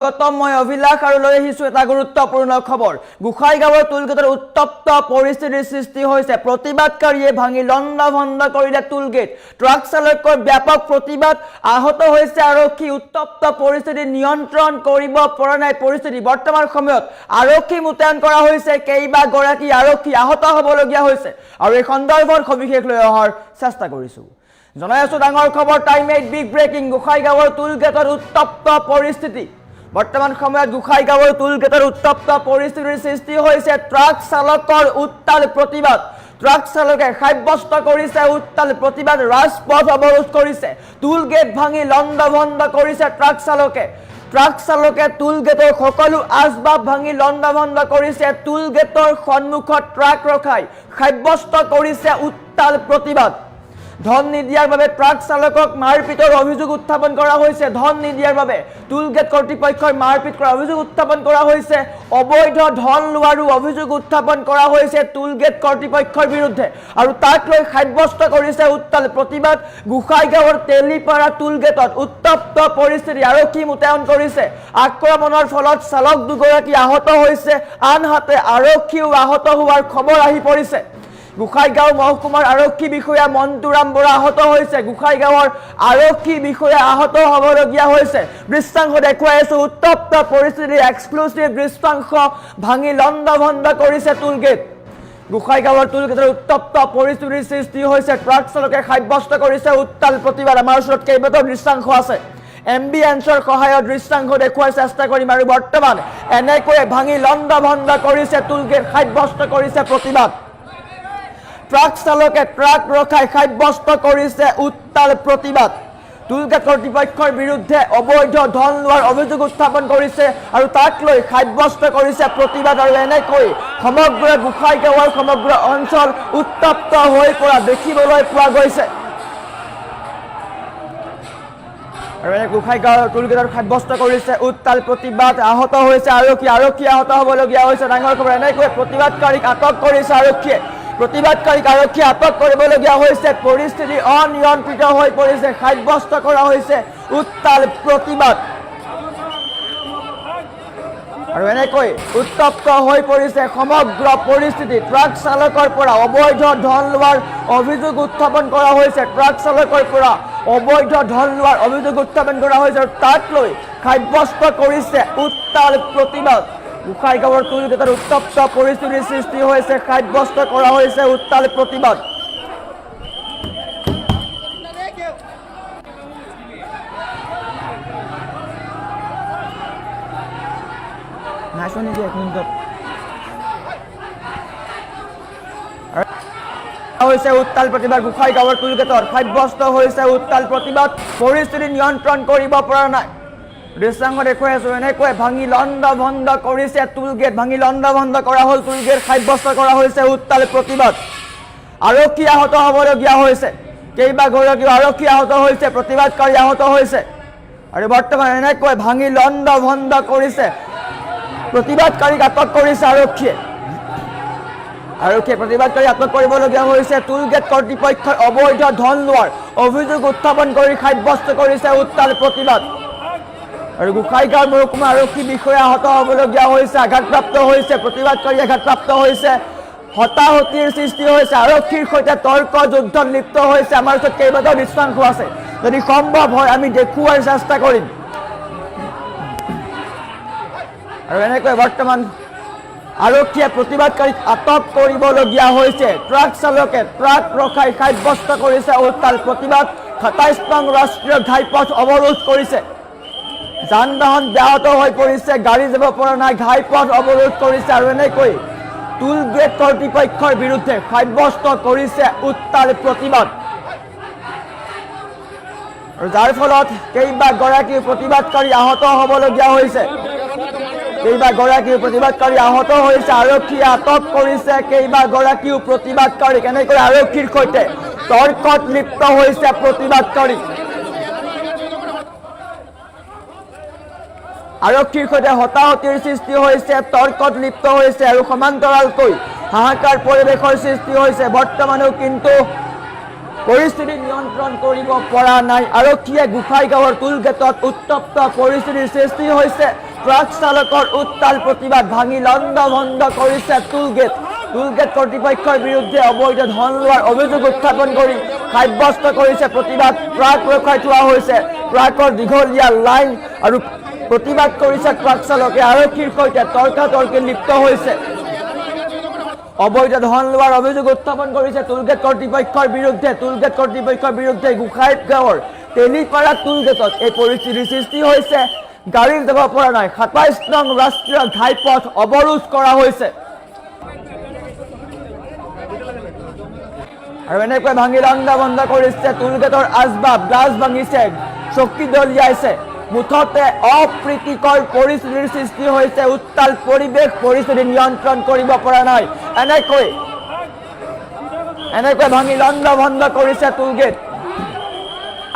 মই অভিলাষ আৰু লৈ আহিছো এটা গুৰুত্বপূৰ্ণ খবৰ গোসাইগাঁৱৰ টুলগেটৰ উত্তপ্ত পৰিস্থিতিৰ সৃষ্টি হৈছে প্ৰতিবাদকাৰীয়ে ভাঙি লণ্ডভণ্ড কৰিলে টুলগেট ট্ৰাক চালকৰ ব্যাপক প্ৰতিবাদ আহত হৈছে আৰক্ষী উত্তপ্ত পৰিস্থিতি নিয়ন্ত্ৰণ কৰিব পৰা নাই পৰিস্থিতি বৰ্তমান সময়ত আৰক্ষী মুতয়ন কৰা হৈছে কেইবাগৰাকী আৰক্ষী আহত হ'বলগীয়া হৈছে আৰু এই সন্দৰ্ভত সবিশেষ লৈ অহাৰ চেষ্টা কৰিছো জনাই আছো ডাঙৰ খবৰ টাইম 8 বিগ ব্ৰেকিং গোসাইগাঁৱৰ টুলগেটৰ উত্তপ্ত পৰিস্থিতি বৰ্তমান সময়ত গোসাইগাঁৱৰ টুলগেটৰ উত্তপ্ত পৰিস্থিতিৰ সৃষ্টি হৈছে ট্ৰাক চালকৰ উত্তাল প্ৰতিবাদ ট্ৰাক চালকে সাব্যস্ত কৰিছে উত্তাল প্ৰতিবাদ ৰাজপথ অৱৰোধ কৰিছে টুলগেট ভাঙি লণ্ডভণ্ড কৰিছে ট্ৰাক চালকে টুলগেটৰ সকলো আচবাব ভাঙি লণ্ডভণ্ড কৰিছে টুলগেটৰ সন্মুখত ট্ৰাক ৰখাই সাব্যস্ত কৰিছে উত্তাল প্ৰতিবাদ ধন নিদিয়াৰ বাবে ট্ৰাক চালকক মাৰপিটৰ অভিযোগ উত্থাপন কৰা হৈছে ধন নিদিয়াৰ বাবে টুলগেট কৰ্তৃপক্ষই মাৰপিট কৰাৰ অভিযোগ উত্থাপন কৰা হৈছে অবৈধ ধন লোৱাৰো অভিযোগ উত্থাপন কৰা হৈছে টুলগেট কৰ্তৃপক্ষৰ বিৰুদ্ধে আৰু তাক লৈ সাব্যস্ত কৰিছে উত্তাল প্ৰতিবাদ গোসাইগাঁৱৰ তেলিপাৰা টুলগেটত উত্তপ্ত পৰিস্থিতি আৰক্ষী মুতয়ন কৰিছে আক্ৰমণৰ ফলত চালক দুগৰাকী আহত হৈছে আনহাতে আৰক্ষীও আহত হোৱাৰ খবৰ আহি পৰিছে গোসাইগাঁও মহকুমাৰ আৰক্ষী বিষয়া মন্তুৰাম বৰা আহত হৈছে গোসাইগাঁৱৰ আৰক্ষী বিষয়া আহত হ'বলগীয়া হৈছে দৃশ্যাংশ দেখুৱাই আছো উত্তপ্ত পৰিস্থিতি এক্সক্লুসিভ দৃশ্যাংশ ভাঙি লণ্ডভণ্ড কৰিছে টুলগেট গোসাইগাঁৱৰ টুলগেটৰ উত্তপ্ত পৰিস্থিতিৰ সৃষ্টি হৈছে ট্ৰাক চালকে সাব্যস্ত কৰিছে উত্তাল প্ৰতিবাদ আমাৰ ওচৰত কেইবাটাও দৃশ্যাংশ আছে এমবিএন্সৰ সহায়ত দৃশ্যাংশ দেখুৱাৰ চেষ্টা কৰিম আৰু বৰ্তমান এনেকৈ ভাঙি লণ্ডভণ্ড কৰিছে টুলগেট সাব্যস্ত কৰিছে প্ৰতিবাদ ট্ৰাক চালকে ট্ৰাক ৰখাই সাব্যস্ত কৰিছে উত্তাল প্ৰতিবাদ টুলগেট কৰ্তৃপক্ষৰ বিৰুদ্ধে অবৈধ ধন লোৱাৰ অভিযোগ উত্থাপন কৰিছে আৰু তাক লৈ সাব্যস্ত কৰিছে প্ৰতিবাদ আৰু এনেকৈ সমগ্ৰ গোসাইগাঁৱৰ সমগ্ৰ অঞ্চল উত্তপ্ত হৈ পৰা দেখিবলৈ পোৱা গৈছে আৰু গোসাইগাঁৱৰ টুলগেটৰ সাব্যস্ত কৰিছে উত্তাল প্ৰতিবাদ আহত হৈছে আৰক্ষী আহত হ'বলগীয়া হৈছে ডাঙৰ খবৰ এনেকৈ প্ৰতিবাদকাৰীক আটক কৰিছে প্ৰতিবাদকাৰীক আৰক্ষী আটক কৰিবলগীয়া হৈছে পৰিস্থিতি অনিয়ন্ত্ৰিত হৈ পৰিছে সাব্যস্ত কৰা হৈছে উত্তাল প্ৰতিবাদ আৰু এনেকৈ উত্তপ্ত হৈ পৰিছে সমগ্ৰ পৰিস্থিতি ট্ৰাক চালকৰ পৰা অবৈধ ধন লোৱাৰ অভিযোগ উত্থাপন কৰা হৈছে ট্ৰাক চালকৰ পৰা অবৈধ ধন লোৱাৰ অভিযোগ উত্থাপন কৰা হৈছে আৰু তাক লৈ সাব্যস্ত কৰিছে উত্তাল প্ৰতিবাদ গোসাইগাঁৱৰ টুলগেটৰ উত্তপ্ত পৰিস্থিতিৰ সৃষ্টি হৈছে সাব্যস্ত কৰা হৈছে উত্তাল প্ৰতিবাদ উত্তাল প্ৰতিবাদ গোসাইগাঁৱৰ টুলগেটৰ সাব্যস্ত হৈছে উত্তাল প্ৰতিবাদ পৰিস্থিতি নিয়ন্ত্ৰণ কৰিব পৰা নাই দৃশ্যাংশ দেখুৱাই আছো এনেকৈ ভাঙি লণ্ডভণ্ড কৰিছে টুলগেট ভাঙি লণ্ডভণ্ড কৰা হ'ল টুলগেট সাব্যস্ত কৰা হৈছে উত্তাল প্ৰতিবাদ আৰক্ষী আহত হ'বলগীয়া হৈছে কেইবাগৰাকী আৰক্ষী আহত হৈছে প্ৰতিবাদকাৰী আহত হৈছে আৰু বৰ্তমান এনেকৈ ভাঙি লণ্ডভণ্ড কৰিছে প্ৰতিবাদকাৰীক আটক কৰিছে আৰক্ষীয়ে প্ৰতিবাদকাৰী আটক কৰিবলগীয়া হৈছে টুলগেট কৰ্তৃপক্ষই অবৈধ ধন লোৱাৰ অভিযোগ উত্থাপন কৰি সাব্যস্ত কৰিছে উত্তাল প্ৰতিবাদ আৰু গোসাইগাঁও মহকুমা আৰক্ষী বিষয়া আহত হ'বলগীয়া হৈছে আঘাতপ্ৰাপ্ত হৈছে প্ৰতিবাদকাৰী আঘাতপ্ৰাপ্ত হৈছে হতাহতিৰ সৃষ্টি হৈছে আৰক্ষীৰ সৈতে তৰ্ক যুদ্ধত লিপ্ত হৈছে আমাৰ ওচৰত কেইবাটাও দৃশ্যাংশ আছে যদি সম্ভৱ হয় আমি দেখুৱাৰ চেষ্টা কৰিম আৰু এনেকৈ বৰ্তমান আৰক্ষীয়ে প্ৰতিবাদকাৰীক আটক কৰিবলগীয়া হৈছে ট্ৰাক চালকে ট্ৰাক ৰখাই সাব্যস্ত কৰিছে উত্তাল প্ৰতিবাদ ২৭ নং ৰাষ্ট্ৰীয় ঘাইপথ অৱৰোধ কৰিছে যান বাহন ব্যাহত হৈ পৰিছে গাড়ী যাব পৰা নাই ঘাইপথ অৱৰোধ কৰিছে আৰু এনেকৈ টুলগেট কৰ্তৃপক্ষৰ বিৰুদ্ধে সাব্যস্ত কৰিছে উত্তাল প্ৰতিবাদ আৰু যাৰ ফলত কেইবাগৰাকী প্ৰতিবাদকাৰী আহত হ'বলগীয়া হৈছে আৰক্ষীয়ে আটক কৰিছে কেইবাগৰাকীও প্ৰতিবাদকাৰীক এনেকৈ আৰক্ষীৰ সৈতে তৰ্কত লিপ্ত হৈছে প্ৰতিবাদকাৰী আৰক্ষীৰ সৈতে হতাহতিৰ সৃষ্টি হৈছে তৰ্কত লিপ্ত হৈছে আৰু সমান্তৰালকৈ হাহাকাৰ পৰিৱেশৰ সৃষ্টি হৈছে বৰ্তমানেও কিন্তু পৰিস্থিতি নিয়ন্ত্ৰণ কৰিব পৰা নাই আৰক্ষীয়ে গোসাইগাঁৱৰ টুলগেটত উত্তপ্ত পৰিস্থিতিৰ সৃষ্টি হৈছে ট্ৰাক চালকৰ উত্তাল প্ৰতিবাদ ভাঙি লণ্ডভণ্ড কৰিছে টুলগেট কৰ্তৃপক্ষৰ বিৰুদ্ধে অবৈধ ধন লোৱাৰ অভিযোগ উত্থাপন কৰি সাব্যস্ত কৰিছে প্ৰতিবাদ ট্ৰাক ৰখাই থোৱা হৈছে ট্ৰাকৰ দীঘলীয়া লাইন আৰু প্ৰতিবাদ কৰিছে ট্ৰাক চালকে আৰক্ষীৰ সৈতে তৰ্কাতৰ্কি লিপ্ত হৈছে অবৈধ ধন লোৱাৰ অভিযোগ উত্থাপন কৰিছে টুলগেট কৰ্তৃপক্ষৰ বিৰুদ্ধে গোসাই গাঁৱৰ তেলিপাৰা টুলগেটত এই পৰিস্থিতিৰ সৃষ্টি হৈছে গাড়ী যাব পৰা নাই ২৭ নং ৰাষ্ট্ৰীয় ঘাইপথ অৱৰোধ কৰা হৈছে আৰু এনেকৈ ভাঙি লণ্ডভণ্ড কৰিছে টুলগেটৰ আচবাব গ্লাছ ভাঙিছে চকী দলিয়াইছে মুঠতে অপ্ৰীতিকৰ পৰিস্থিতিৰ সৃষ্টি হৈছে উত্তাল পৰিস্থিতি নিয়ন্ত্ৰণ কৰিব পৰা নাই এনেকৈ ভাঙি লণ্ডভণ্ড কৰিছে টুলগেট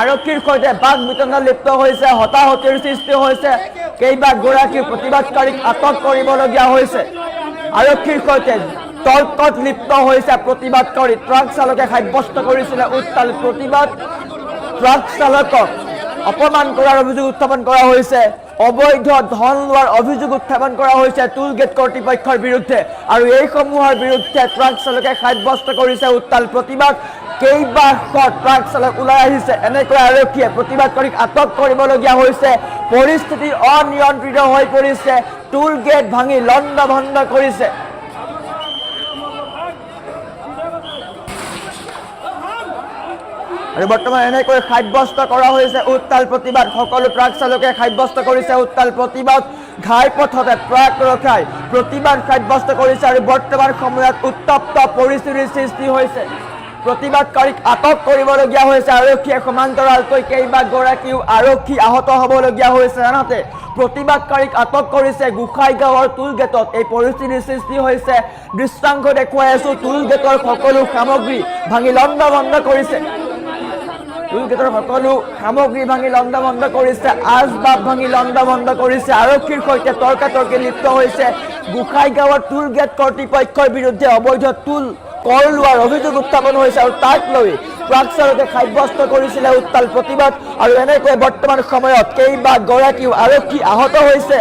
আৰক্ষীৰ সৈতে বাক বিতণ্ডাত লিপ্ত হৈছে হতাহতিৰ সৃষ্টি হৈছে কেইবাগৰাকী প্ৰতিবাদকাৰীক আটক কৰিবলগীয়া হৈছে আৰক্ষীৰ সৈতে তৰ্কত লিপ্ত হৈছে প্ৰতিবাদকাৰী ট্ৰাক চালকে সাব্যস্ত কৰিছিলে উত্তাল প্ৰতিবাদ ট্ৰাক চালকক অপমান কৰাৰ অভিযোগ উত্থাপন কৰা হৈছে অবৈধ ধন লোৱাৰ অভিযোগ উত্থাপন কৰা হৈছে টুলগেট কৰ্তৃপক্ষৰ বিৰুদ্ধে আৰু এইসমূহৰ বিৰুদ্ধে ট্ৰাক চালকে সাব্যস্ত কৰিছে উত্তাল প্ৰতিবাদ কেইবাশ ট্ৰাক চালক ওলাই আহিছে এনেকৈ আৰক্ষীয়ে প্ৰতিবাদকাৰীক আটক কৰিবলগীয়া হৈছে পৰিস্থিতি অনিয়ন্ত্ৰিত হৈ পৰিছে টুলগেট ভাঙি লণ্ডভণ্ড কৰিছে আৰু বৰ্তমান এনেকৈ সাব্যস্ত কৰা হৈছে উত্তাল প্ৰতিবাদ সকলো ট্ৰাক চালকে সাব্যস্ত কৰিছে উত্তাল প্ৰতিবাদ ঘাইপথতে ট্ৰাক ৰখাই প্ৰতিবাদ সাব্যস্ত কৰিছে আৰু বৰ্তমান সময়ত উত্তপ্ত পৰিস্থিতিৰ সৃষ্টি হৈছে প্ৰতিবাদকাৰীক আটক কৰিবলগীয়া হৈছে আৰক্ষীয়ে সমান্তৰালকৈ কেইবাগৰাকীও আৰক্ষী আহত হ'বলগীয়া হৈছে আনহাতে প্ৰতিবাদকাৰীক আটক কৰিছে গোসাই গাঁৱৰ টুলগেটত এই পৰিস্থিতিৰ সৃষ্টি হৈছে দৃশ্যাংশ দেখুৱাই আছো টুলগেটৰ সকলো সামগ্ৰী ভাঙি লণ্ডভণ্ড কৰিছে টুলগেটৰ সকলো সামগ্ৰী ভাঙি লণ্ডভণ্ড কৰিছে আচবাব ভাঙি লণ্ডভণ্ড কৰিছে আৰক্ষীৰ সৈতে তৰ্কাতৰ্কি লিপ্ত হৈছে গোসাই গাঁৱৰ টুলগেট কৰ্তৃপক্ষৰ বিৰুদ্ধে অবৈধ টুল কৰ লোৱাৰ অভিযোগ উত্থাপন হৈছে আৰু তাক লৈ ট্ৰাক চালকে সাব্যস্ত কৰিছিলে উত্তাল প্ৰতিবাদ আৰু এনেকৈ বৰ্তমান সময়ত কেইবাগৰাকীও আৰক্ষী আহত হৈছে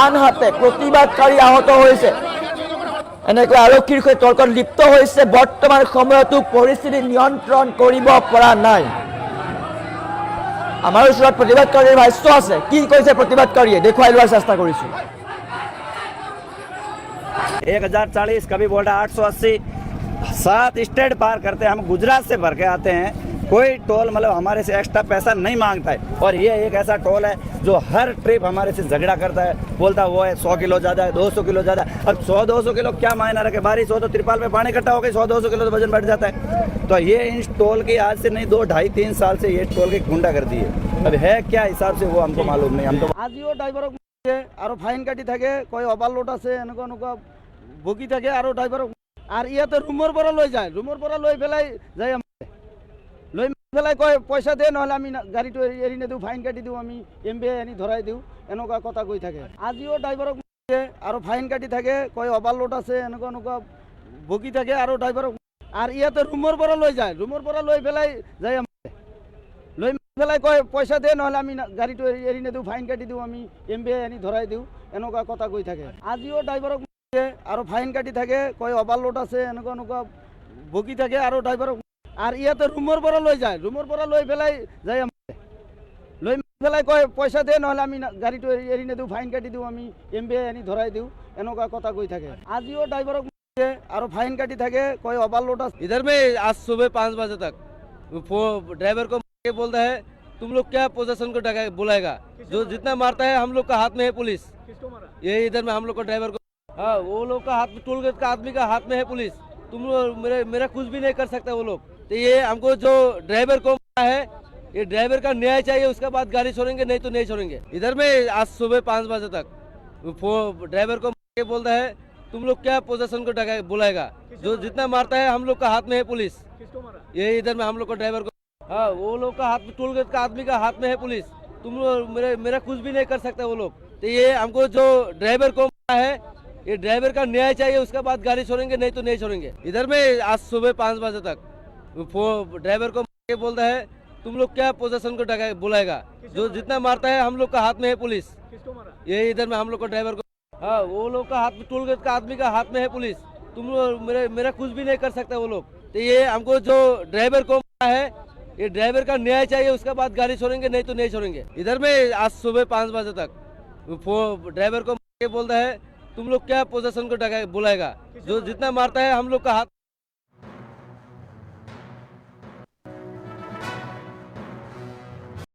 আনহাতে প্ৰতিবাদকাৰী আহত হৈছে এনেকৈ আৰক্ষীৰ সৈতে তৰ্কত লিপ্ত হৈছে বৰ্তমান সময়তো পৰিস্থিতি নিয়ন্ত্ৰণ কৰিব পৰা নাই আমাৰ ওচৰত প্ৰতিবাদকাৰীৰ ভাষ্য আছে কি কৈছে প্ৰতিবাদকাৰীয়ে দেখুৱাই লোৱাৰ চেষ্টা কৰিছো 1040 कभी बोल रहा 880 7 स्टेट पार करते हैं हम गुजरात से भर के आते हैं कोई टोल मतलब हमारे से एक्स्ट्रा पैसा नहीं मांगता है और ये एक ऐसा टोल है जो हर ट्रिप हमारे से झगड़ा करता है बोलता वो है 100 किलो ज़्यादा है 200 किलो ज़्यादा अब 100-200 किलो क्या मायना रखे बारिश हो तो त्रिपाल में पानी इकट्ठा हो गई 100-200 किलो तो वजन बढ़ जाता है तो ये इन टोल की आज से नहीं 2-2.5-3 साल से ये टोल की गुंडा कर दी है अब है क्या हिसाब से वो हमको मालूम नहीं हम तो আজিও ড্রাইভারক আর ফাইন কাটি থাকে কয় ওভারলোড আছে এনেকুৱা এনেকুৱা বকি থাকে আৰু ড্ৰাইভাৰক আৰ ইয়াতে ৰুমৰ পৰা লৈ যায় ৰুমৰ পৰা লৈ পেলাই যায় লৈ পেলাই কয় পইচা দে নহলে আমি গাড়ীটো এৰি নিদিওঁ ফাইন কাটি দিওঁ আমি এমবিআই আনি ধৰাই দিওঁ এনেকুৱা কথা কৈ থাকে আজিও ড্ৰাইভাৰক আৰু ফাইন কাটি থাকে কয় ওভাৰলোড আছে এনেকুৱা এনেকুৱা বকি থাকে আৰু ড্ৰাইভাৰক আৰ ইয়াতে ৰুমৰ পৰা লৈ যায় ৰুমৰ পৰা লৈ পেলাই যায় লৈ পেলাই কয় পইচা দে নহলে আমি গাড়ীটো এৰি নিদিওঁ ফাইন কাটি দিওঁ আমি এমবিআই আনি ধৰাই দিওঁ এনেকুৱা কথা কৈ থাকে আজিও ড্ৰাইভাৰক আৰু ফাইন কাটি থাকে কয় ওভাৰলোড আছে এনেকুৱা এনেকুৱা বকি থাকে আৰু ড্ৰাইভাৰক আৰ ইয়াতে ৰুমৰ পৰা লৈ যায় ৰুমৰ পৰা লৈ পেলাই যায় লৈ পেলাই কয় পইচা দে নহলে আমি গাড়ীটো এৰি নিদিওঁ ফাইন কাটি দিওঁ আমি এমবিআই আনি ধৰাই দিওঁ এনেকুৱা কথা কৈ থাকে আজিও ড্ৰাইভাৰক और फाइन काटी থাকে कोई ओवरलोड इधर में आज सुबह 5 बजे तक ड्राइवर को बोलता है तुम लोग क्या पोजीशन को बुलाएगा जो जितना मारता है हम लोग का हाथ में है पुलिस ये इधर में हम लोग को ड्राइवर को हाँ वो लोग का हाथ में टोल गेट का आदमी का हाथ में है पुलिस तुम लोग मेरा कुछ भी नहीं कर सकता वो लोग तो ये हमको जो ड्राइवर को है ये ड्राइवर का न्याय चाहिए उसके बाद गाड़ी छोड़ेंगे नहीं तो नहीं छोड़ेंगे इधर में आज सुबह 5 बजे तक ड्राइवर को बोलता है तुम लोग क्या पोजीशन को बुलाएगा जो जितना मारता है हम लोग का हाथ में है पुलिस ये इधर में हम लोग को ड्राइवर को हाँ वो लोग का हाथ में टोल गेट का आदमी का हाथ में है पुलिस तुम लोग मेरा कुछ भी नहीं कर सकता वो लोग तो ये हमको जो ड्राइवर को है ये ड्राइवर का न्याय चाहिए उसके बाद गाड़ी छोड़ेंगे नहीं तो नहीं छोड़ेंगे इधर में आज सुबह 5 बजे तक ड्राइवर को बोलता है तुम लोग क्या पोजीशन को बुलाएगा जो जितना मारता है हम लोग का हाथ में है पुलिस ये इधर में हम लोग को ड्राइवर को, हाँ वो लोग का हाथ में, टोल गेट का आदमी का हाथ में है पुलिस। तुम लोग मेरा कुछ भी नहीं कर सकता वो लोग। तो ये हमको जो ड्राइवर को मारा है, ये ड्राइवर का न्याय चाहिए, उसके बाद गाड़ी छोड़ेंगे, नहीं तो नहीं छोड़ेंगे। इधर में आज सुबह 5 बजे तक ड्राइवर को मार के बोलता है तुम लोग क्या पोजीशन को बुलाएगा, जो जितना मारता है हम लोग का हाथ